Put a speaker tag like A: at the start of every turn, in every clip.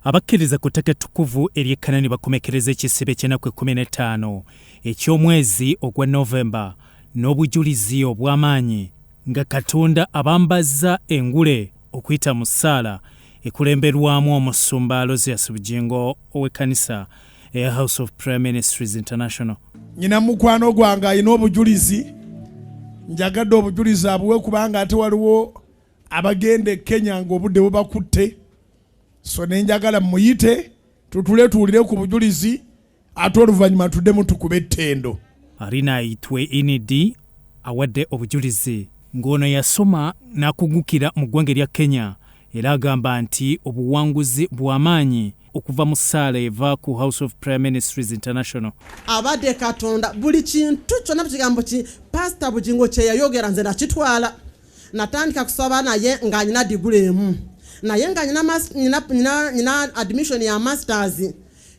A: Abakkiriza ku ttaka ettukuvu ery'ekkanani bakomekereza ekisiibo eky'ennaku 15 eky'omwezi ogwa Novemba n'obujulizi obw'amaanyi nga Katonda abambazza engule okuyita mu ssaala ekulemberwamu omusumba Aloysius Bugingo ow'ekkanisa eya House of Prayer Ministries International.
B: Nyina mukwano gwange alina obujulizi, njagadde obujulizi abuwe kubanga ate waliwo abagenda e Kenya ng'obudde bubakutte. So nenjagala muyite tutule tuwulire ku bujulizi ate oluvannyuma tuddemu tukube ettendo.
A: Alina ayitwe Inidi awadde obujulizi ng'ono yasoma n'akugukira mu ggwanga lya Kenya era agamba nti obuwanguzi bw'amaanyi okuva mu ssaala eva ku House of Prayer Ministries International.
C: Abadde Katonda buli kintu kyonna kigambo ki Pastor Bugingo kye yayogera nze nakitwala. Natandika kusaba naye ng'anyina diguli emu. Naye nga nyina admission ya masters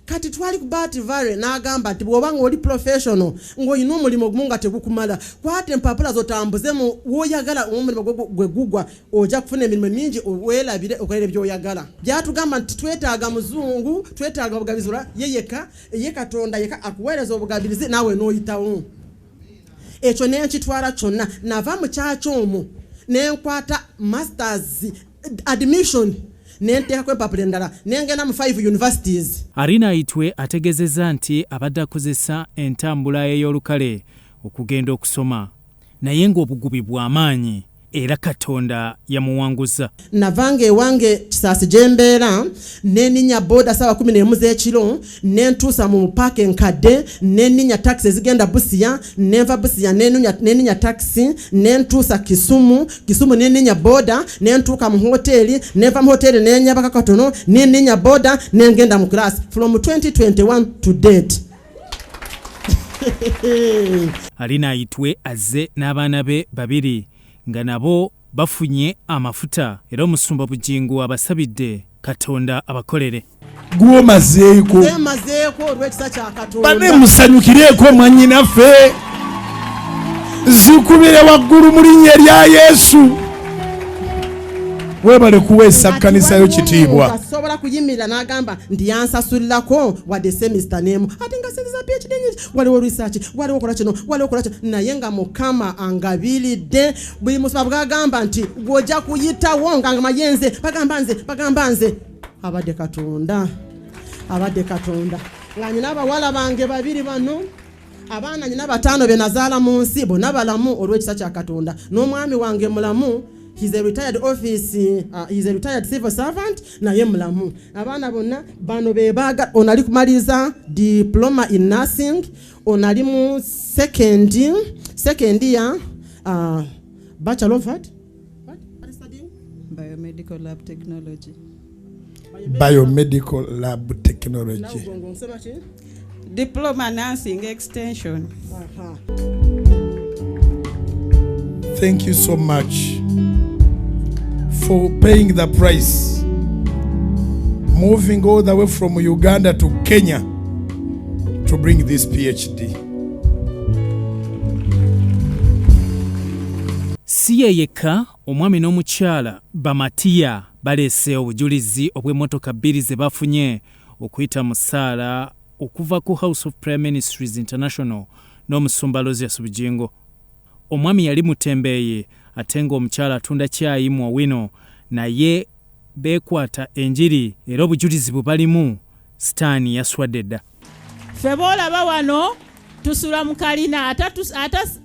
C: kati twali ku Bat Valley n'agamba nti bw'oba ng'oli professional ng'olina omulimu gumu nga tegukumala kwata empapula zotambuze mu w'oyagala omulimu gwe gugwa ojja kufuna emirimu mingi weerabire okolera by'oyagala. Byatugamba nti twetaaga muzungu, twetaaga obugabizi ye Katonda yeka akuweereza obugabizi naawe n'oyitawo. Ekyo n'enkitwala kyonna nava mu kyakyo omwo n'enkwata masters admission nenteeka kwe papula endala nengenda mu 5 universities.
A: Alina ayitwe ategezeza nti abadde akozesa entambula ey'olukale okugenda okusoma naye ng'obugubi bw'amaanyi era Katonda yamuwanguza.
C: Navange ewange Kisaasi gye mbeera neninya boda sawa 11 z'ekiro nentuusa mu paaka enkadde neninya taxi ezigenda Busia nenva Busia neninya taxi nentuusa Kisumu neninya boda nentuuka mu hoteli nenva mu hoteli nenyabaka katono neninya boda nengenda mu class from 2021 to date.
A: Alina ayitwe azze n'abaana be babiri nga nabo bafunye amafuta era omusumba Bugingo abasabidde Katonda abakolere.
B: Gwomazeeko
C: olw'ekisa kya Katonda
B: bane musanyukireeko mwannyinaffe zikubire waggulu mu linnya lya Yesu. Webale kuweesa kkanisa yo kitiibwa.
C: Asobola kuyimirira n'agamba nti yansasulirako wadde semester n'emu ate nga sente za PhD nyingi waliwo research waliwo kola kino naye nga Mukama angabiridde buli musaba bw'agamba nti gw'ojja kuyitawo nga mayenze bagamba nze abadde Katonda nga nyina abawala bange babiri bano abaana nyina 5 be nazaala mu nsi bonna balamu olw'ekisa kya Katonda n'omwami wange mulamu. He's a retired he's a retired civil servant naye mulamu. Abaana bonna bano bebaga onali kumaliza diploma in nursing onali mu second year bachelor of what are you studying?
D: Biomedical lab technology. Diploma nursing extension.
B: Thank you so much for paying the price, moving all the way from Uganda to Kenya to bring this PhD.
A: Si ye yekka omwami n'omukyala Bamatiya baleese obujulizi obw'emmotoka 2 ze bafunye okuyita mu ssaala okuva ku House of Prayer Ministries International n'omusumba Aloysius Bugingo. Omwami yali mutembeeye ate ng'omukyala atunda cyayi mu Owino naye beekwata enjiri era obujulizi bwe balimu sitaani yaswadde dda.
E: Ffe boolaba wano tusula mu kalina ate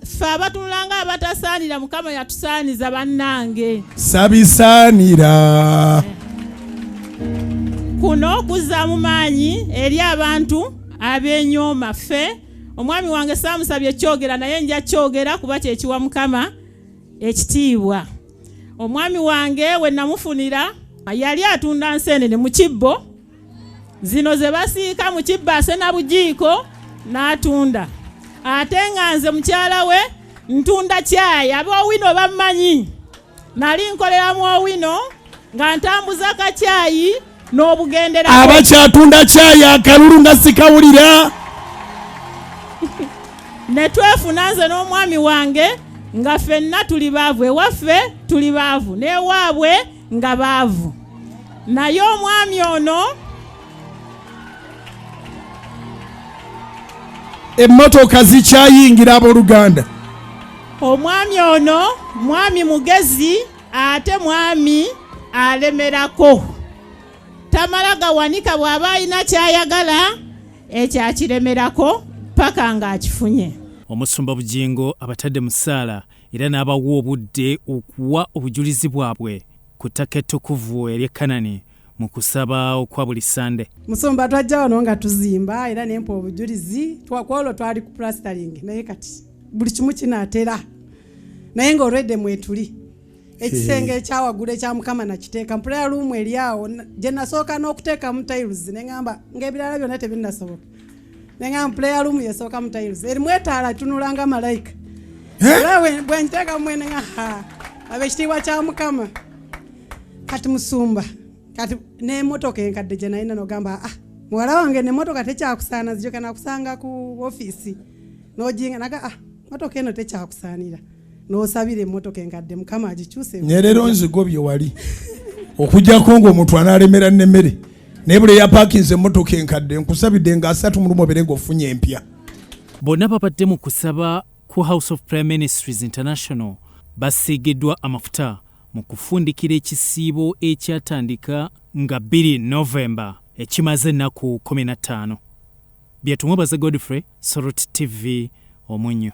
E: ffe abatunulanga abatasaanira Mukama yatusaaniza bannange.
B: Sabisaanira.
E: Kuno kuzza mu maanyi eri abantu ab'enyooma. Ffe omwami wange saamusabye kyogera naye nja kyogera kuba kyekiwa Mukama ekitiibwa. Omwami wange we namufunira yali atunda nseenene mu kibbo zino ze basiika mu kibbo asena bujiiko n'atunda. Ate nga nze mukyala we ntunda cyayi ab'Owino bammanyi. Nali nkolera mu Owino nga ntambuza kacyayi n'obugendera.
B: Abakyatunda cyayi akalulu nga sikawulira.
E: Ne twefuna nze n'omwami wange nga ffenna tuli baavu, ewaffe tuli baavu n'ewaabwe nga baavu. Naye omwami ono
B: emmotoka zikyayingira abooluganda.
E: Omwami ono mwami mugezi ate mwami alemerako. Tamala gawanika bw'aba alina kyayagala ekyakiremerako paka ng'akifunye.
A: Omusumba Bugingo abatadde mu ssaala era n'abawa obudde okuwa obujulizi bwabwe ku ttaka ettukuvu ery'e Kanani mu kusaba okwa buli Sande.
F: Musumba twajja wano nga tuzimba era nempa obujulizi twakwolo twali ku plastering naye kati buli kimu kinaatera naye ng'olwedde mwetuli ekisenge ekyawagula ekya Mukama nakiteeka prayer room eri awo gye nasooka n'okuteeka mu tiles ne ngamba ng'ebirala byonna tebinnasoboka ne ngamba prayer room yesooka mu tiles erimu etaala tunulanga malayika bwe nteeka mwene nga ab'ekitiibwa kya Mukama. Kati Musumba kati n'emmotoka enkadde gye nalina n'ogamba muwala wange n'emmotoka tekyakusaana zijjoke nakusanga ku ofiisi n'oginga naga mmotoka eno tekyakusaanira n'osabira emmotoka enkadde Mukama agikyuse.
B: Nyerero nzigobye wali okujjako ng'omuntu analemera n'emmere naye buli eyapaakinze emmotoka enkadde nkusabidde nga 3 ng'ofunye empya.
A: Bonna babadde mu kusaba ku House of Prayer Ministries International basiigiddwa amafuta mu kufundikira ekisiibo ekyatandika nga 2 Novemba ekimaze ennaku 15. Byetumwebaza Godfrey, Sorot TV, Omunyo.